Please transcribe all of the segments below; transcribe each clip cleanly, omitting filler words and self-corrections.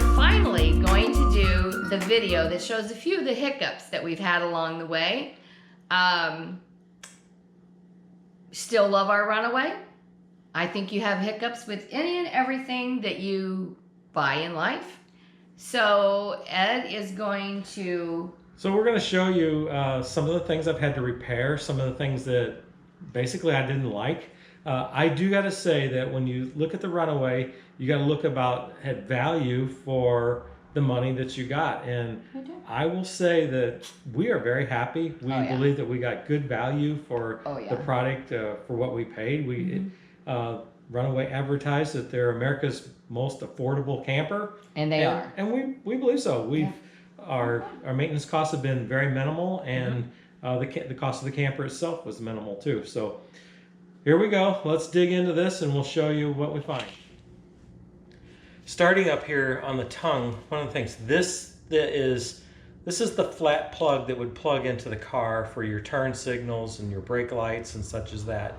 we're finally going to do the video that shows a few of the hiccups that we've had along the way. Still love our Runaway. I think you have hiccups with any and everything that you buy in life. So Ed is going to... So we're going to show you some of the things I've had to repair, some of the things that basically I didn't like. I do got to say that when you look at the Runaway, you got to look at value for the money that you got. And I will say that we are very happy. We believe that we got good value for the product, for what we paid. Runaway advertised that they're America's most affordable camper. And they are. And we believe so. Our maintenance costs have been very minimal, and the cost of the camper itself was minimal too. So here we go. Let's dig into this and we'll show you what we find. Starting up here on the tongue, one of the things, this is the flat plug that would plug into the car for your turn signals and your brake lights and such as that.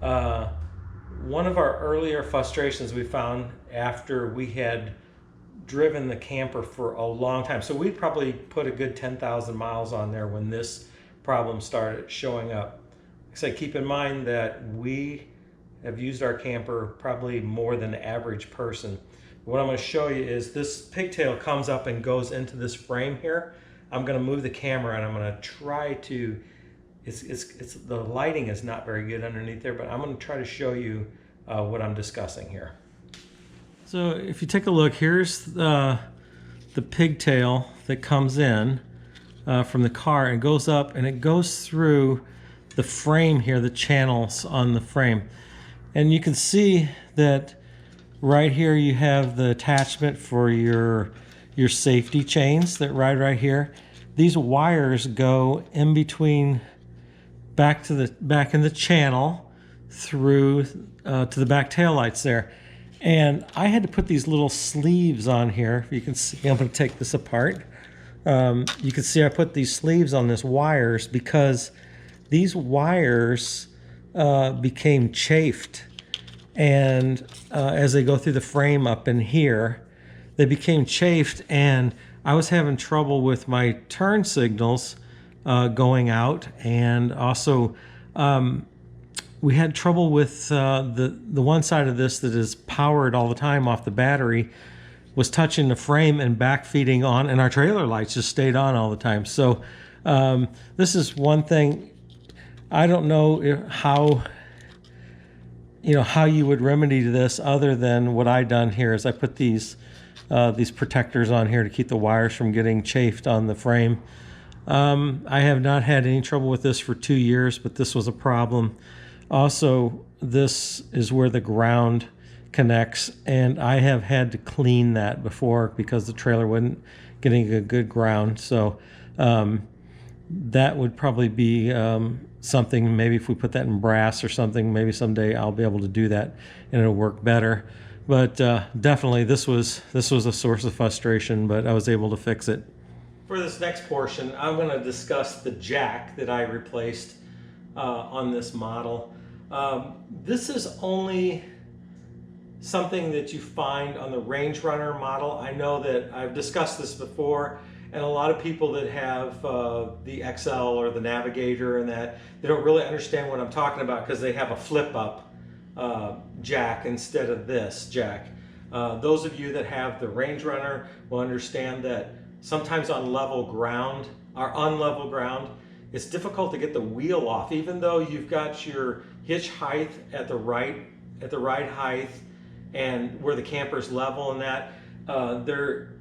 One of our earlier frustrations we found after we had driven the camper for a long time, so we'd probably put a good 10,000 miles on there when this problem started showing up. So keep in mind that we have used our camper probably more than the average person. What I'm going to show you is this pigtail comes up and goes into this frame here. I'm going to move the camera and I'm going to try to, the lighting is not very good underneath there, but I'm going to try to show you what I'm discussing here. So if you take a look, here's the pigtail that comes in from the car and goes up and it goes through the frame here, the channels on the frame. And you can see that right here you have the attachment for your safety chains that ride right here. These wires go in between back in the channel through to the back tail lights there. And I had to put these little sleeves on here. You can see, I'm going to take this apart. You can see I put these sleeves on these wires because these wires became chafed. And as they go through the frame up in here, they became chafed, and I was having trouble with my turn signals going out, and also we had trouble with the one side of this that is powered all the time off the battery was touching the frame and back feeding on, and our trailer lights just stayed on all the time. So this is one thing. I don't know how you would remedy this other than what I done here is I put these protectors on here to keep the wires from getting chafed on the frame. I have not had any trouble with this for 2 years, but this was a problem. Also, this is where the ground connects, and I have had to clean that before because the trailer wasn't getting a good ground. So that would probably be something, maybe if we put that in brass or something, maybe someday I'll be able to do that and it'll work better. But definitely this was a source of frustration, but I was able to fix it. For this next portion, I'm going to discuss the jack that I replaced on this model. This is only something that you find on the Range Runner model. I know that I've discussed this before, and a lot of people that have the XL or the Navigator and that, they don't really understand what I'm talking about because they have a flip-up jack instead of this jack. Those of you that have the Range Runner will understand that sometimes on level ground or unlevel ground, it's difficult to get the wheel off, even though you've got your hitch height at the right height and where the camper's level and that.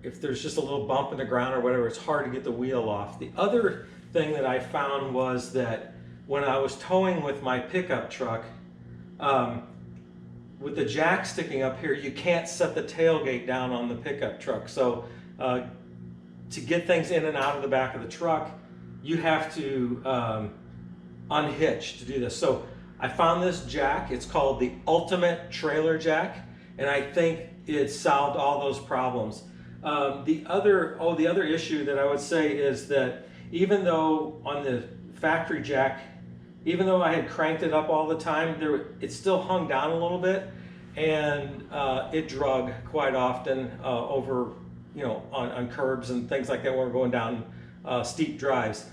If there's just a little bump in the ground or whatever, it's hard to get the wheel off. The other thing that I found was that when I was towing with my pickup truck, with the jack sticking up here, you can't set the tailgate down on the pickup truck. So to get things in and out of the back of the truck, you have to unhitch to do this. So I found this jack. It's called the Ultimate Trailer Jack, and I think it solved all those problems. The other issue that I would say is that even though on the factory jack, even though I had cranked it up all the time, it still hung down a little bit, and it drug quite often over you know, on curbs and things like that when we're going down steep drives.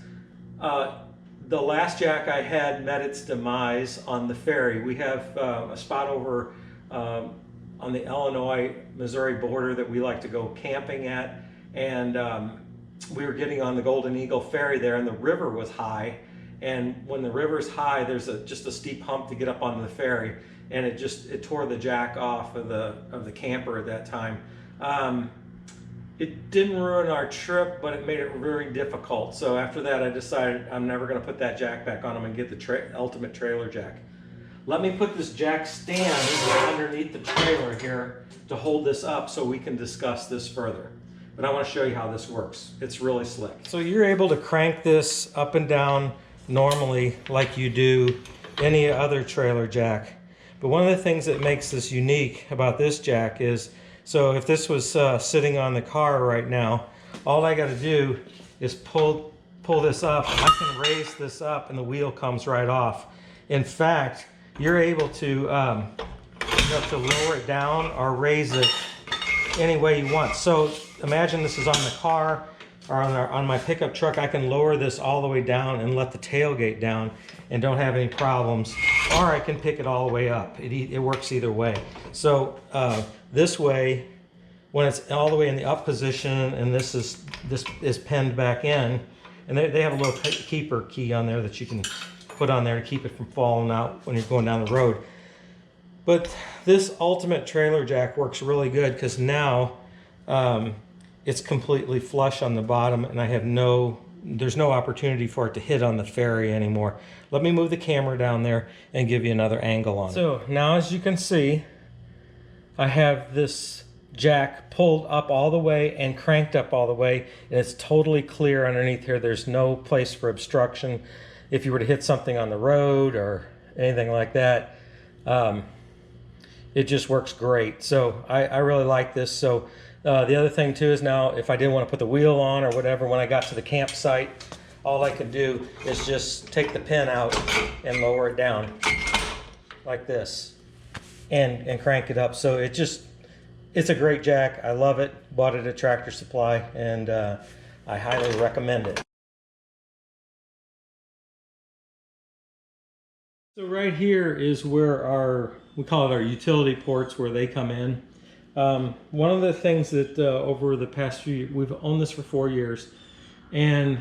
The last jack I had met its demise on the ferry. We have a spot over on the Illinois-Missouri border that we like to go camping at, and we were getting on the Golden Eagle ferry there, and the river was high, and when the river's high, there's just a steep hump to get up onto the ferry, and it tore the jack off of the camper at that time. It didn't ruin our trip, but it made it very difficult. So after that, I decided I'm never going to put that jack back on them and get the ultimate trailer jack. Let me put this jack stand underneath the trailer here to hold this up so we can discuss this further. But I want to show you how this works. It's really slick. So you're able to crank this up and down normally like you do any other trailer jack. But one of the things that makes this unique about this jack is, so if this was sitting on the car right now, all I got to do is pull this up. I can raise this up and the wheel comes right off. In fact, you're able to, you have to lower it down or raise it any way you want. So imagine this is on the car or on my pickup truck. I can lower this all the way down and let the tailgate down and don't have any problems. Or I can pick it all the way up. It works either way. So this way, when it's all the way in the up position and this is pinned back in, and they have a little keeper key on there that you can put on there to keep it from falling out when you're going down the road. But this ultimate trailer jack works really good because now it's completely flush on the bottom, and I have there's no opportunity for it to hit on the ferry anymore. Let me move the camera down there and give you another angle on it. So now, as you can see, I have this jack pulled up all the way and cranked up all the way, and it's totally clear underneath here. There's no place for obstruction. If you were to hit something on the road or anything like that, it just works great. So I really like this. So the other thing too is now if I didn't want to put the wheel on or whatever, when I got to the campsite, all I could do is just take the pin out and lower it down like this and crank it up. So it's a great jack. I love it. Bought it at Tractor Supply, and I highly recommend it. So right here is where we call it our utility ports, where they come in. One of the things that over the past few years, we've owned this for 4 years, and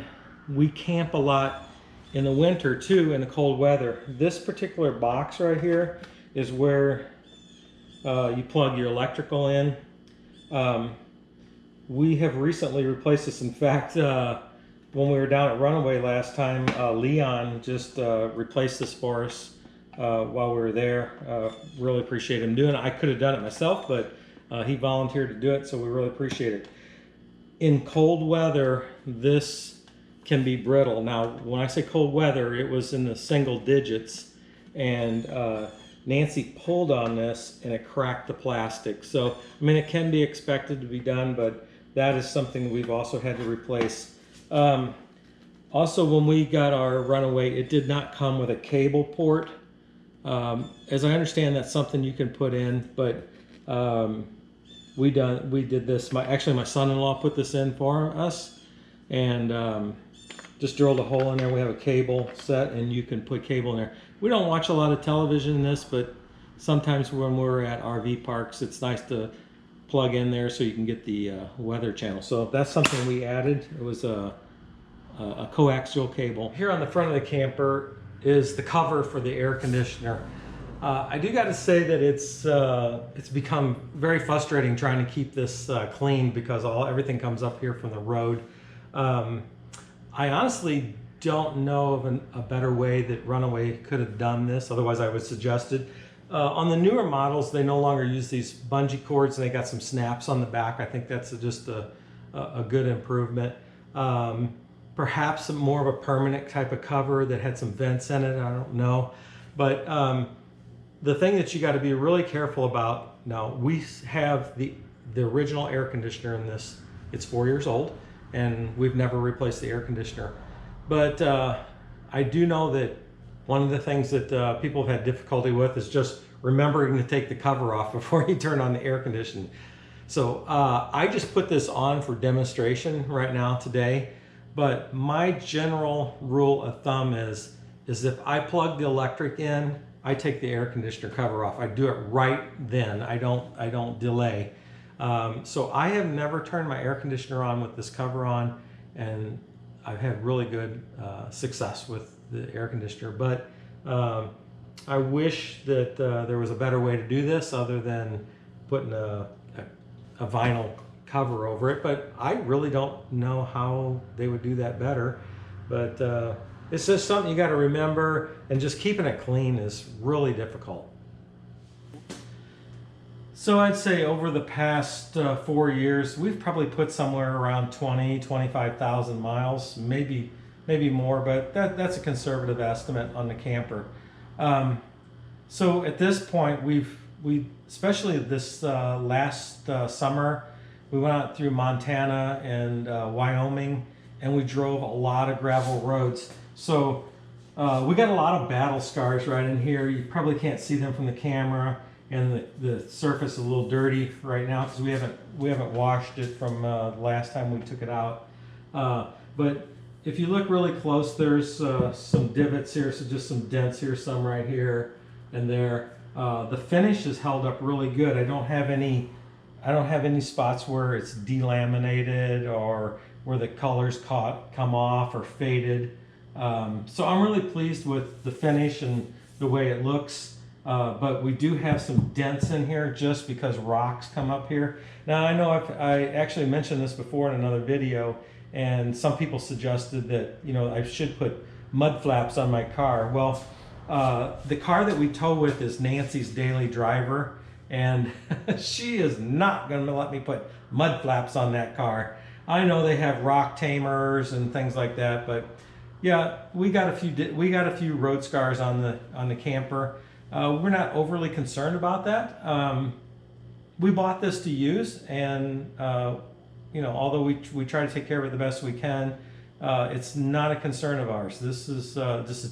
we camp a lot in the winter too, in the cold weather. This particular box right here is where you plug your electrical in. We have recently replaced this. In fact, when we were down at Runaway last time, Leon just replaced this for us while we were there. Really appreciate him doing it. I could have done it myself, but he volunteered to do it, so we really appreciate it. In cold weather, this can be brittle. Now, when I say cold weather, it was in the single digits, and Nancy pulled on this and it cracked the plastic. So, I mean, it can be expected to be done, but that is something we've also had to replace. Also, when we got our Runaway, it did not come with a cable port. As I understand, that's something you can put in, but we did this. Actually, my son-in-law put this in for us, and just drilled a hole in there. We have a cable set, and you can put cable in there. We don't watch a lot of television in this, but sometimes when we're at RV parks, it's nice to plug in there so you can get the weather channel. So that's something we added. It was a coaxial cable. Here on the front of the camper is the cover for the air conditioner. I do got to say that it's become very frustrating trying to keep this clean because everything comes up here from the road. I honestly don't know of a better way that Runaway could have done this. Otherwise, I would suggest it. On the newer models, they no longer use these bungee cords, and they got some snaps on the back. I think that's just a good improvement. Perhaps more of a permanent type of cover that had some vents in it. I don't know. But the thing that you got to be really careful about, now we have the original air conditioner in this. It's 4 years old, and we've never replaced the air conditioner. But I do know that one of the things that people have had difficulty with is just remembering to take the cover off before you turn on the air conditioning. So I just put this on for demonstration right now today, but my general rule of thumb is if I plug the electric in, I take the air conditioner cover off. I do it right then. I don't delay. So I have never turned my air conditioner on with this cover on, and I've had really good success with the air conditioner. But I wish that there was a better way to do this other than putting a vinyl cover over it, but I really don't know how they would do that better. But it's just something you got to remember, and just keeping it clean is really difficult. So I'd say over the past 4 years, we've probably put somewhere around 25,000 miles, maybe more, but that's a conservative estimate on the camper. So at this point, we especially this last summer, we went out through Montana and Wyoming, and we drove a lot of gravel roads. So we got a lot of battle scars right in here. You probably can't see them from the camera, and the surface is a little dirty right now because we haven't washed it from the last time we took it out. But if you look really close, there's some divots here, so just some dents here, some right here and there. The finish has held up really good. I don't have any spots where it's delaminated or where the colors come off or faded. So I'm really pleased with the finish and the way it looks. But we do have some dents in here just because rocks come up here. Now I know I actually mentioned this before in another video, and some people suggested that I should put mud flaps on my car. Well, the car that we tow with is Nancy's daily driver, and she is not going to let me put mud flaps on that car. I know they have rock tamers and things like that, but yeah, we got a few road scars on the camper. We're not overly concerned about that. We bought this to use, and although we try to take care of it the best we can, it's not a concern of ours. This is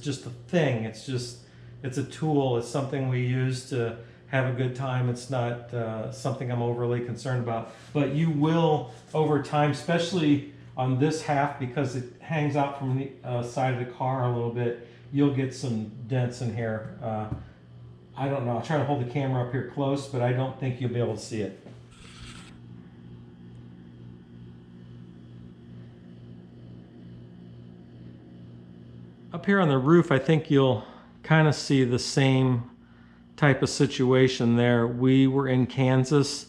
just a thing. It's a tool. It's something we use to have a good time. It's not something I'm overly concerned about. But you will, over time, especially on this half, because it hangs out from the side of the car a little bit, you'll get some dents in here. I don't know. I'll try to hold the camera up here close, but I don't think you'll be able to see it. Up here on the roof, I think you'll kind of see the same type of situation there. We were in Kansas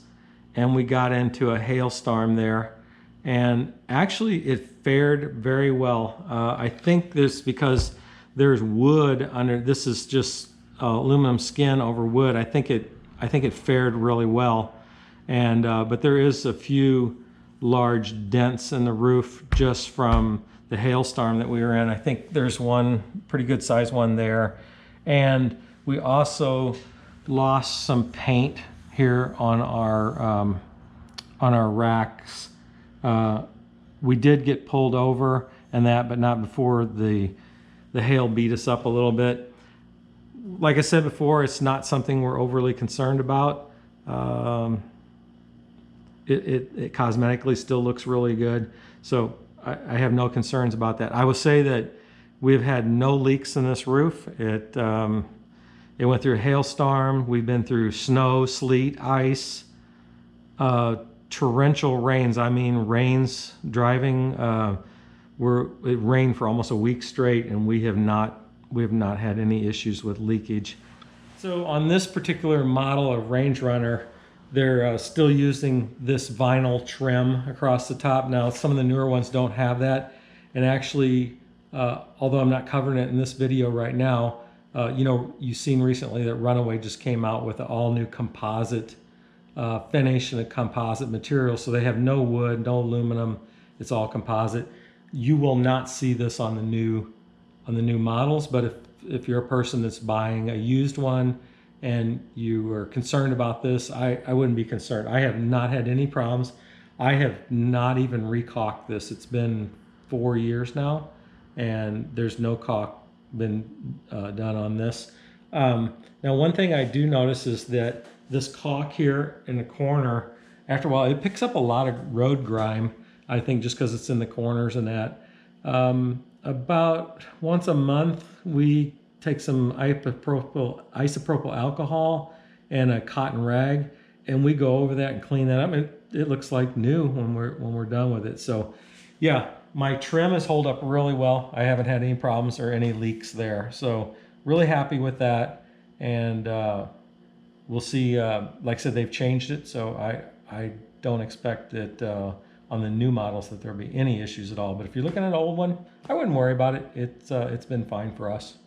and we got into a hailstorm there, and actually it fared very well. I think this because there's wood under. This is just aluminum skin over wood. I think it fared really well, and but there is a few large dents in the roof just from the hailstorm that we were in. I think there's one pretty good sized one there, and we also lost some paint here on our racks. We did get pulled over and that, but not before the hail beat us up a little bit. Like I said before, it's not something we're overly concerned about. It cosmetically still looks really good, so I have no concerns about that. I will say that we've had no leaks in this roof. It went through a hailstorm. We've been through snow, sleet, ice, torrential rains. I mean, rains driving. It rained for almost a week straight, and we have not had any issues with leakage. So on this particular model of Range Runner, they're still using this vinyl trim across the top. Now, some of the newer ones don't have that. And actually, although I'm not covering it in this video right now, you've seen recently that Runaway just came out with an all-new composite finish and a composite material. So they have no wood, no aluminum. It's all composite. You will not see this on the new models, but if you're a person that's buying a used one and you are concerned about this, I wouldn't be concerned. I have not had any problems. I have not even recaulked this. It's been 4 years now, and there's no caulk been done on this. Now, one thing I do notice is that this caulk here in the corner, after a while, it picks up a lot of road grime, I think, just because it's in the corners and that. About once a month, we take some isopropyl alcohol and a cotton rag, and we go over that and clean that up. It looks like new when we're done with it. So yeah, my trim has held up really well. I haven't had any problems or any leaks there. So really happy with that. And we'll see. Like I said, they've changed it, so I don't expect that on the new models that there'll be any issues at all. But if you're looking at an old one, I wouldn't worry about it. It's been fine for us.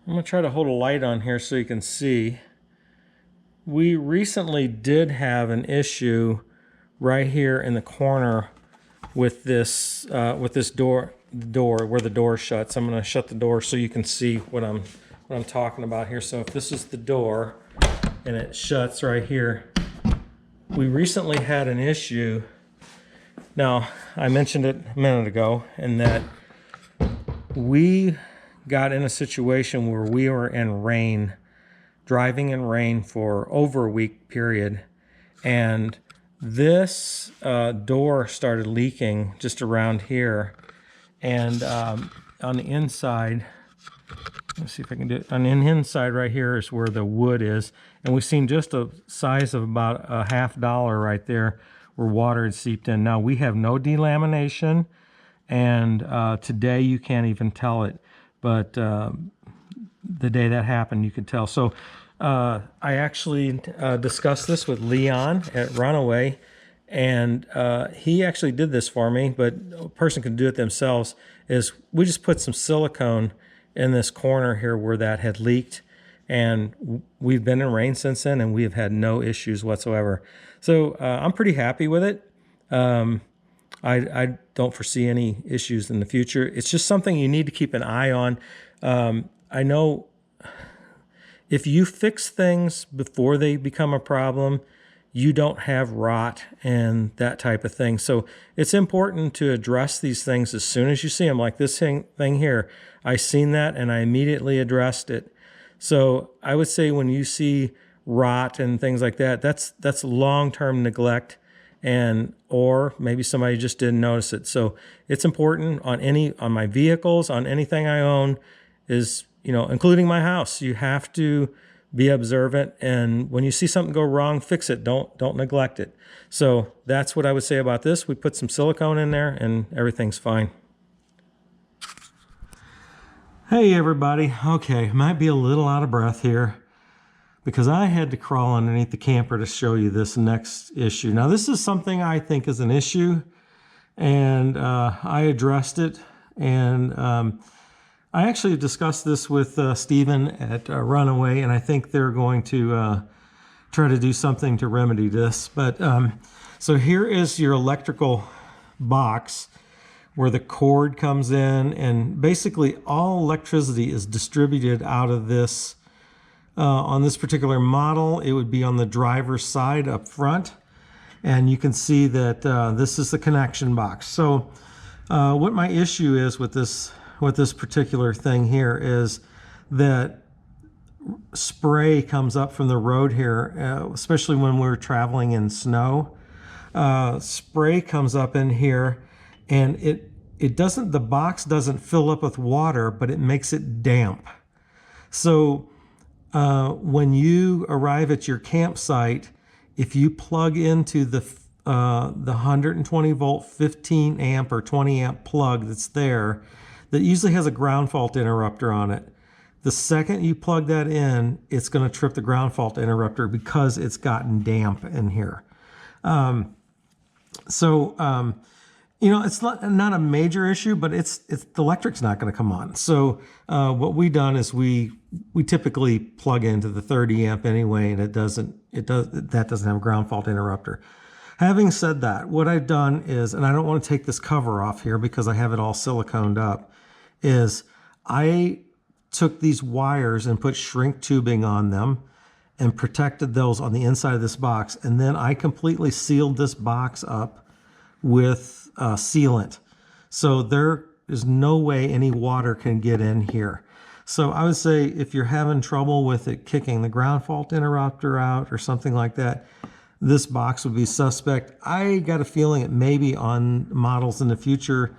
I'm gonna try to hold a light on here so you can see. We recently did have an issue right here in the corner with this door where the door shuts. I'm gonna shut the door so you can see what I'm talking about here. So if this is the door and it shuts right here, we recently had an issue. Now, I mentioned it a minute ago, in that we got in a situation where we were in rain, driving in rain for over a week period, and this door started leaking just around here, and on the inside, let's see if I can do it. On the inside right here is where the wood is, and we've seen just a size of about a $50 right there where water had seeped in. Now we have no delamination, and today you can't even tell it, but the day that happened you could tell. So I actually discussed this with Leon at Runaway, and he actually did this for me, but a person can do it themselves. Is we just put some silicone in this corner here where that had leaked, and we've been in rain since then, and we have had no issues whatsoever. So I'm pretty happy with it. I don't foresee any issues in the future. It's just something you need to keep an eye on. I know if you fix things before they become a problem, you don't have rot and that type of thing. So it's important to address these things as soon as you see them. Like this thing here, I seen that and I immediately addressed it. So I would say when you see rot and things like that, that's long-term neglect, and or maybe somebody just didn't notice it. So it's important on my vehicles, on anything I own, is, including my house. You have to be observant, and when you see something go wrong, fix it. Don't neglect it. So that's what I would say about this. We put some silicone in there and everything's fine. Hey everybody. Okay, might be a little out of breath here because I had to crawl underneath the camper to show you this next issue. Now this is something I think is an issue, and I addressed it, and I actually discussed this with Stephen at Runaway, and I think they're going to try to do something to remedy this. But so here is your electrical box where the cord comes in, and basically all electricity is distributed out of this. On this particular model, it would be on the driver's side up front, and you can see that this is the connection box. So what my issue is with this particular thing here is that spray comes up from the road here, especially when we're traveling in snow. Spray comes up in here, and the box doesn't fill up with water, but it makes it damp. So when you arrive at your campsite, if you plug into the 120 volt 15 amp or 20 amp plug that's there, that usually has a ground fault interrupter on it. The second you plug that in, it's going to trip the ground fault interrupter because it's gotten damp in here. It's not a major issue, but the electric's not going to come on. So what we've done is we typically plug into the 30 amp anyway, and that doesn't have a ground fault interrupter. Having said that, what I've done is, and I don't want to take this cover off here because I have it all siliconed up, is I took these wires and put shrink tubing on them and protected those on the inside of this box. And then I completely sealed this box up with sealant. So there is no way any water can get in here. So I would say if you're having trouble with it kicking the ground fault interrupter out or something like that, this box would be suspect. I got a feeling it may be on models in the future.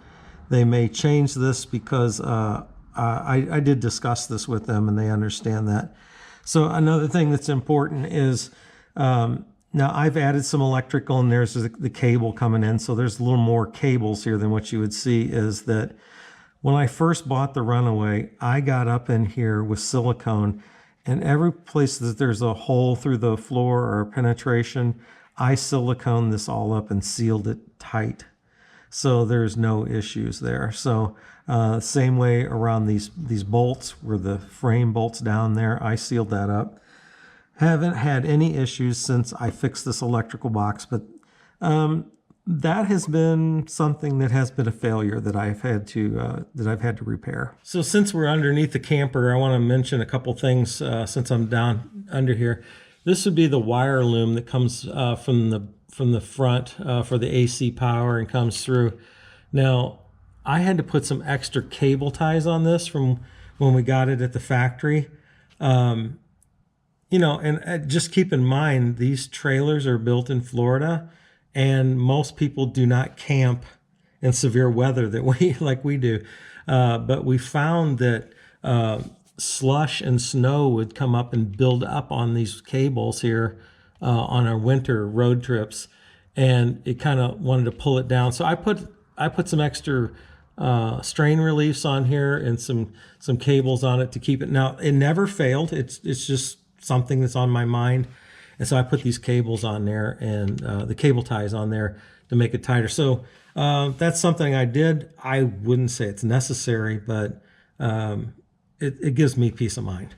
They may change this because I did discuss this with them and they understand that. So another thing that's important is now I've added some electrical and there's the cable coming in. So there's a little more cables here than what you would see. Is that when I first bought the Runaway, I got up in here with silicone, and every place that there's a hole through the floor or penetration, I siliconed this all up and sealed it tight. So there's no issues there. So same way around these bolts, where the frame bolts down there, I sealed that up. Haven't had any issues since I fixed this electrical box, but that has been something that has been a failure that I've had to repair. So since we're underneath the camper, I want to mention a couple things since I'm down under here. This would be the wire loom that comes from the front for the AC power and comes through. Now, I had to put some extra cable ties on this from when we got it at the factory. You know, and just keep in mind, these trailers are built in Florida, and most people do not camp in severe weather that we do. But we found that slush and snow would come up and build up on these cables here on our winter road trips, and it kind of wanted to pull it down. So I put some extra strain reliefs on here and some cables on it to keep it. Now, it never failed. It's just something that's on my mind. And so I put these cables on there and the cable ties on there to make it tighter. So that's something I did. I wouldn't say it's necessary, but it gives me peace of mind.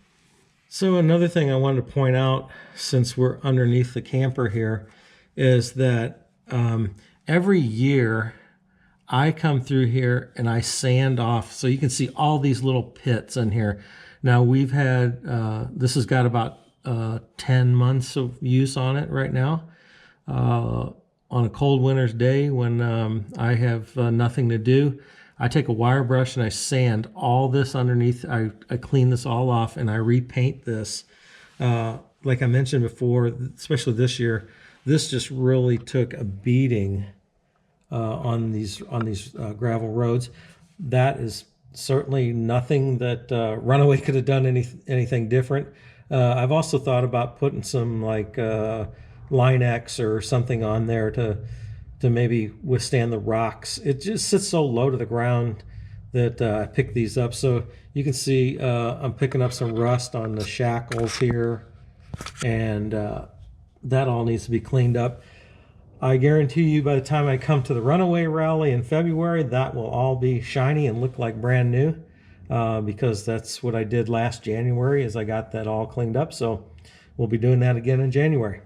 So another thing I wanted to point out, since we're underneath the camper here, is that every year I come through here and I sand off. So you can see all these little pits in here. Now we've had, this has got about 10 months of use on it right now. On a cold winter's day when I have nothing to do, I take a wire brush and I sand all this underneath. I clean this all off and I repaint this. Like I mentioned before, especially this year, this just really took a beating on these gravel roads. That is certainly nothing that Runaway could have done anything different. I've also thought about putting some like Line-X or something on there to maybe withstand the rocks. It just sits so low to the ground that I picked these up. So you can see I'm picking up some rust on the shackles here, and that all needs to be cleaned up. I guarantee you by the time I come to the Runaway rally in February, that will all be shiny and look like brand new, because that's what I did last January, is I got that all cleaned up. So we'll be doing that again in January.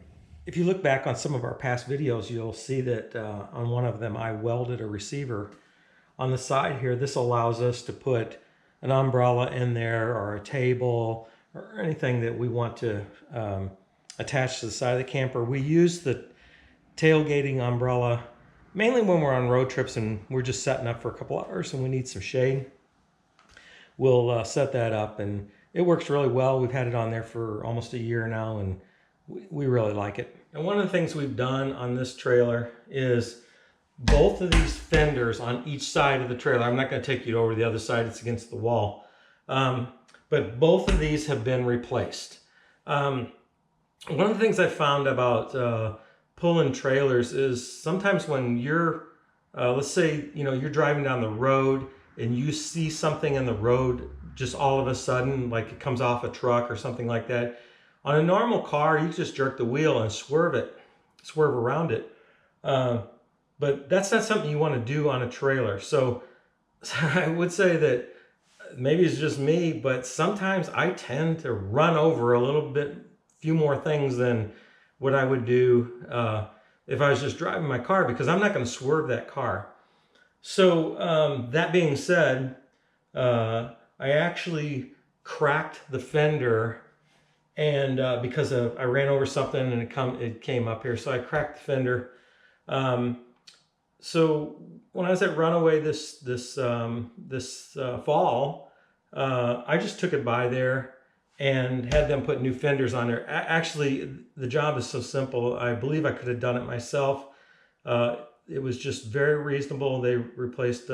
If you look back on some of our past videos, you'll see that on one of them I welded a receiver on the side here. This allows us to put an umbrella in there, or a table, or anything that we want to attach to the side of the camper. We use the tailgating umbrella mainly when we're on road trips and we're just setting up for a couple hours and we need some shade. We'll set that up, and it works really well. We've had it on there for almost a year now, and we really like it. And one of the things we've done on this trailer is both of these fenders on each side of the trailer. I'm not going to take you over the other side, it's against the wall. But both of these have been replaced. One of the things I found about pulling trailers is sometimes when you're, let's say, you're driving down the road and you see something in the road just all of a sudden, like it comes off a truck or something like that. On a normal car, you just jerk the wheel and swerve around it. But that's not something you want to do on a trailer. So I would say that maybe it's just me, but sometimes I tend to run over a little bit, few more things than what I would do if I was just driving my car, because I'm not going to swerve that car. So that being said, I actually cracked the fender, and because I ran over something and it came up here, so I cracked the fender. So when I was at Runaway this fall, I just took it by there and had them put new fenders on there. Actually, the job is so simple. I believe I could have done it myself. It was just very reasonable. They replaced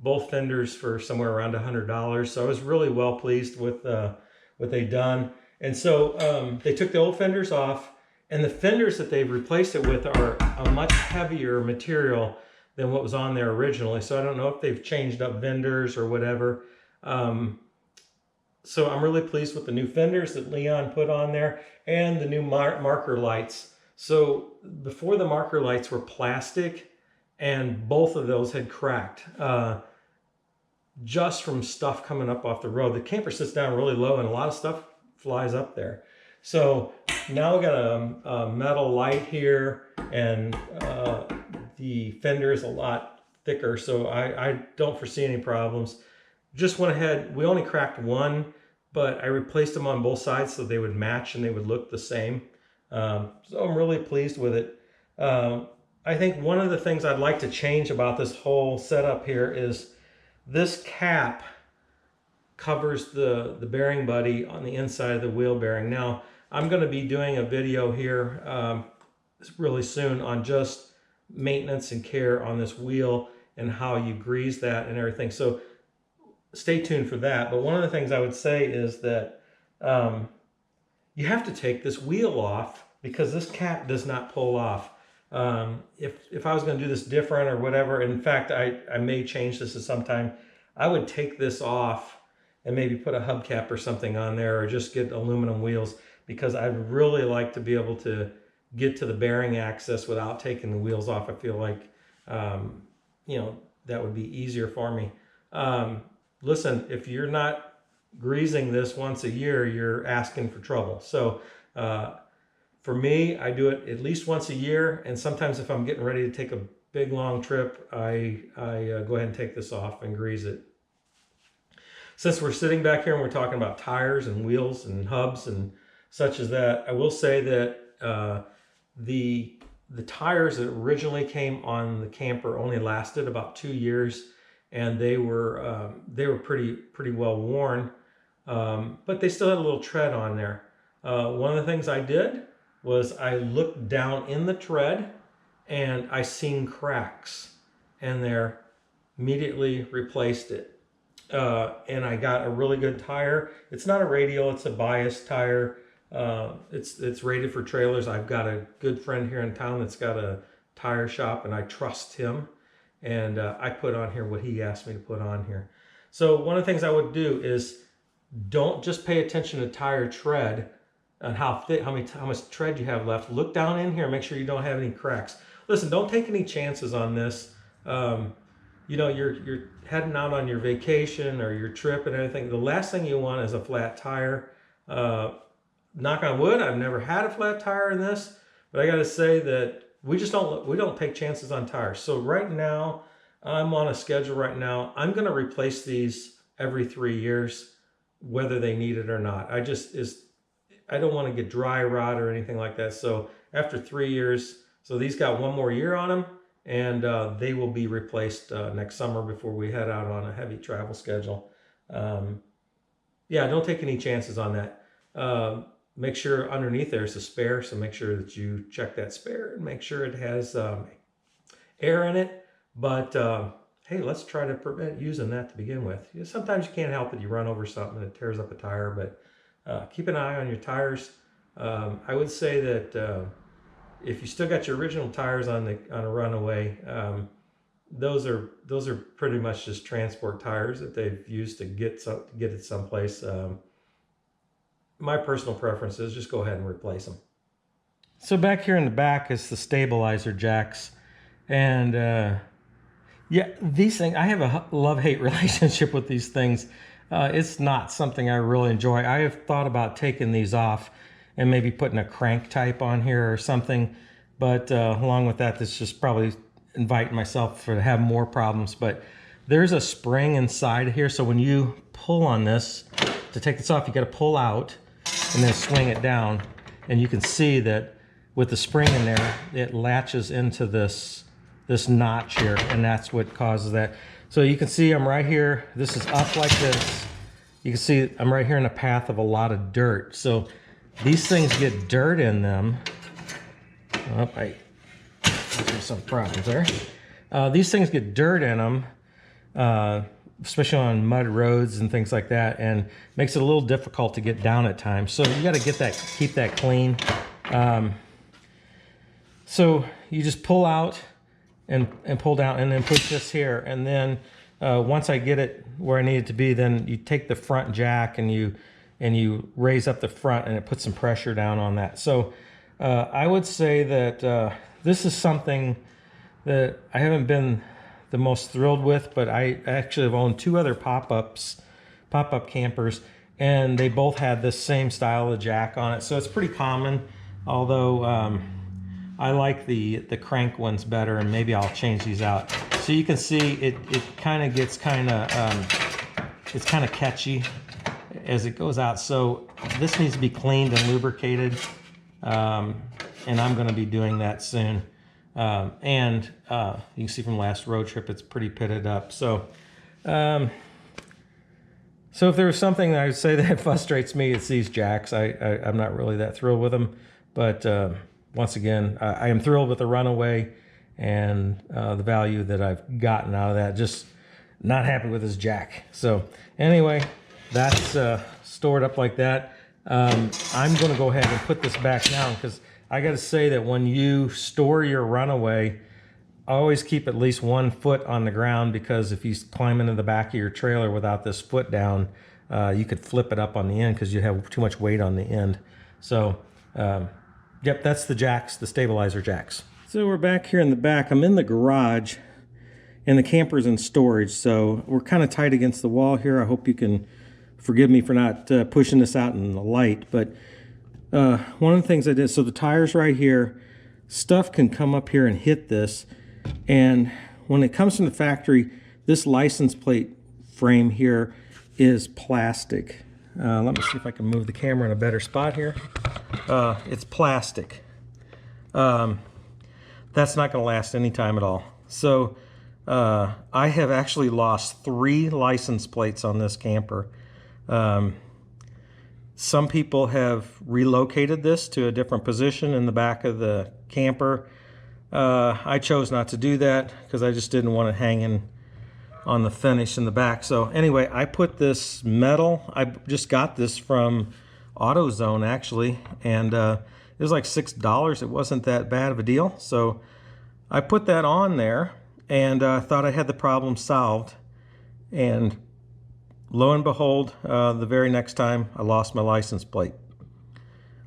both fenders for somewhere around $100. So I was really well pleased with what they done. And so they took the old fenders off, and the fenders that they've replaced it with are a much heavier material than what was on there originally. So I don't know if they've changed up vendors or whatever. So I'm really pleased with the new fenders that Leon put on there and the new marker lights. So before, the marker lights were plastic, and both of those had cracked just from stuff coming up off the road. The camper sits down really low and a lot of stuff flies up there. So now we got a metal light here, and the fender is a lot thicker, so I don't foresee any problems. Just went ahead, we only cracked one, but I replaced them on both sides so they would match and they would look the same. So I'm really pleased with it. I think one of the things I'd like to change about this whole setup here is this cap covers the bearing buddy on the inside of the wheel bearing. Now, I'm going to be doing a video here really soon on just maintenance and care on this wheel and how you grease that and everything. So stay tuned for that. But one of the things I would say is that you have to take this wheel off because this cap does not pull off. If I was going to do this different or whatever, in fact, I may change this at some time, I would take this off and maybe put a hubcap or something on there, or just get aluminum wheels, because I'd really like to be able to get to the bearing access without taking the wheels off. I feel like, you know, that would be easier for me. Listen, if you're not greasing this once a year, you're asking for trouble. So for me, I do it at least once a year, and sometimes if I'm getting ready to take a big long trip, I go ahead and take this off and grease it. Since we're sitting back here and we're talking about tires and wheels and hubs and such as that, I will say that the tires that originally came on the camper only lasted about 2 years, and they were pretty well worn, but they still had a little tread on there. One of the things I did was I looked down in the tread and I seen cracks, and there immediately replaced it. And I got a really good tire. It's not a radial, it's a bias tire. It's rated for trailers. I've got a good friend here in town that's got a tire shop, and I trust him. And I put on here what he asked me to put on here. So one of the things I would do is don't just pay attention to tire tread and how thick, how much tread you have left. Look down in here, make sure you don't have any cracks. Listen, don't take any chances on this. You know, you're heading out on your vacation or your trip and everything. The last thing you want is a flat tire. Knock on wood, I've never had a flat tire in this, but I got to say that we don't take chances on tires. So right now, I'm on a schedule right now. I'm going to replace these every 3 years, whether they need it or not. I don't want to get dry rot or anything like that. So after 3 years, so these got 1 more year on them, and they will be replaced next summer before we head out on a heavy travel schedule. Yeah, don't take any chances on that. Make sure underneath there's a spare, so make sure that you check that spare and make sure it has air in it. But hey, let's try to prevent using that to begin with. You know, sometimes you can't help it. You run over something and it tears up a tire, but keep an eye on your tires. I would say that if you still got your original tires on a Runaway, those are pretty much just transport tires that they've used to get it someplace. My personal preference is just go ahead and replace them. So back here in the back is the stabilizer jacks, and yeah, these things, I have a love-hate relationship with these things. It's not something I really enjoy. I have thought about taking these off and maybe putting a crank type on here or something, but along with that, this just probably inviting myself to have more problems. But there's a spring inside here, so when you pull on this to take this off, you got to pull out and then swing it down, and you can see that with the spring in there, it latches into this notch here, and that's what causes that. So you can see I'm right here. This is up like this, you can see I'm right here in a path of a lot of dirt. So these things get dirt in them. Oh, there's some problems there. These things get dirt in them, especially on mud roads and things like that, and makes it a little difficult to get down at times. So you got to keep that clean. So you just pull out and pull down, and then push this here, and then once I get it where I need it to be, then you take the front jack and you raise up the front, and it puts some pressure down on that. So I would say that this is something that I haven't been the most thrilled with, but I actually have owned 2 other pop-up campers, and they both had this same style of jack on it. So it's pretty common, although I like the crank ones better, and maybe I'll change these out. So you can see it kind of gets it's kind of catchy as it goes out. So this needs to be cleaned and lubricated, and I'm going to be doing that soon. And you can see from last road trip, it's pretty pitted up. So if there was something that I would say that frustrates me, it's these jacks. I'm not really that thrilled with them, but once again, I am thrilled with the Runaway and the value that I've gotten out of that. Just not happy with this jack. So anyway, that's stored up like that. I'm going to go ahead and put this back down, because I got to say that when you store your Runaway, always keep at least 1 foot on the ground, because if you climb into the back of your trailer without this foot down, you could flip it up on the end because you have too much weight on the end. So yep, that's the jacks, the stabilizer jacks. So we're back here in the back. I'm in the garage, and the camper's in storage, so we're kind of tight against the wall here. I hope you can forgive me for not pushing this out in the light, but one of the things I did, so the tires right here, stuff can come up here and hit this, and when it comes from the factory, this license plate frame here is plastic. Let me see if I can move the camera in a better spot here. It's plastic. That's not going to last any time at all. So I have actually lost 3 license plates on this camper. Some people have relocated this to a different position in the back of the camper. I chose not to do that because I just didn't want it hanging on the finish in the back. So anyway, I put this metal, I just got this from AutoZone actually, and it was like $6. It wasn't that bad of a deal. So I put that on there, and thought I had the problem solved. And lo and behold, the very next time I lost my license plate.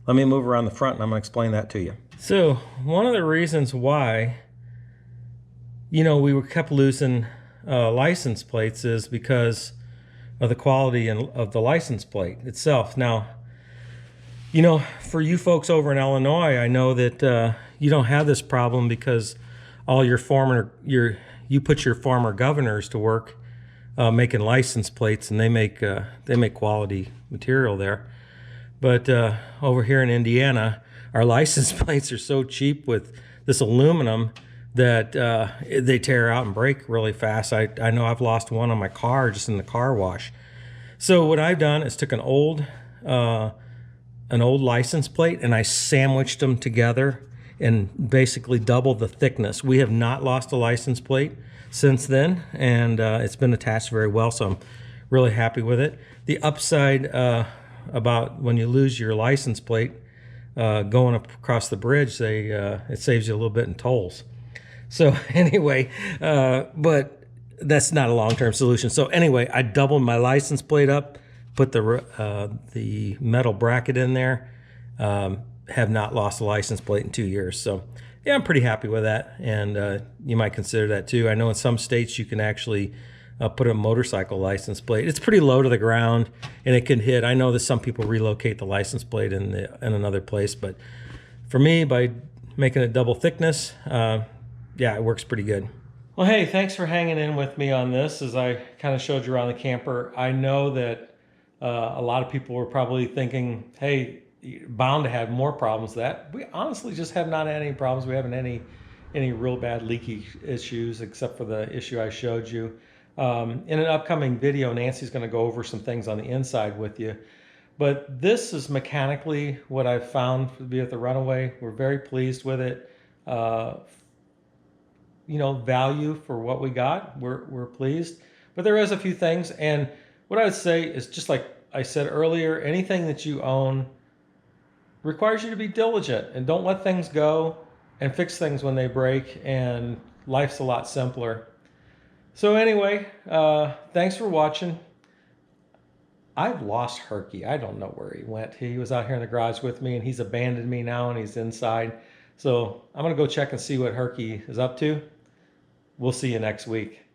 Let me move around the front and I'm going to explain that to you. So one of the reasons why, we were kept losing license plates is because of the quality of the license plate itself. Now, for you folks over in Illinois, I know that you don't have this problem because all you put your former governors to work making license plates, and they make quality material there. But over here in Indiana, our license plates are so cheap with this aluminum that they tear out and break really fast. I know I've lost one on my car just in the car wash. So what I've done is took an old license plate, and I sandwiched them together and basically doubled the thickness. We have not lost a license plate since then, and it's been attached very well, so I'm really happy with it. The upside about when you lose your license plate going across the bridge, it saves you a little bit in tolls. So anyway, but that's not a long-term solution. So anyway, I doubled my license plate up, put the metal bracket in there. Have not lost a license plate in 2 years. So yeah, I'm pretty happy with that, and you might consider that too. I know in some states you can actually put a motorcycle license plate. It's pretty low to the ground, and it can hit. I know that some people relocate the license plate in another place, but for me, by making it double thickness, yeah, it works pretty good. Well, hey, thanks for hanging in with me on this as I kind of showed you around the camper. I know that a lot of people were probably thinking, hey, you're bound to have more problems than that. We honestly just have not had any problems. We haven't any real bad leaky issues except for the issue I showed you. In an upcoming video, Nancy's going to go over some things on the inside with you. But this is mechanically what I've found to be with the Runaway. We're very pleased with it. Value for what we got, we're pleased. But there is a few things, and what I would say is, just like I said earlier, anything that you own requires you to be diligent and don't let things go, and fix things when they break, and life's a lot simpler. So anyway, thanks for watching. I've lost Herky. I don't know where he went. He was out here in the garage with me, and he's abandoned me now, and he's inside. So I'm going to go check and see what Herky is up to. We'll see you next week.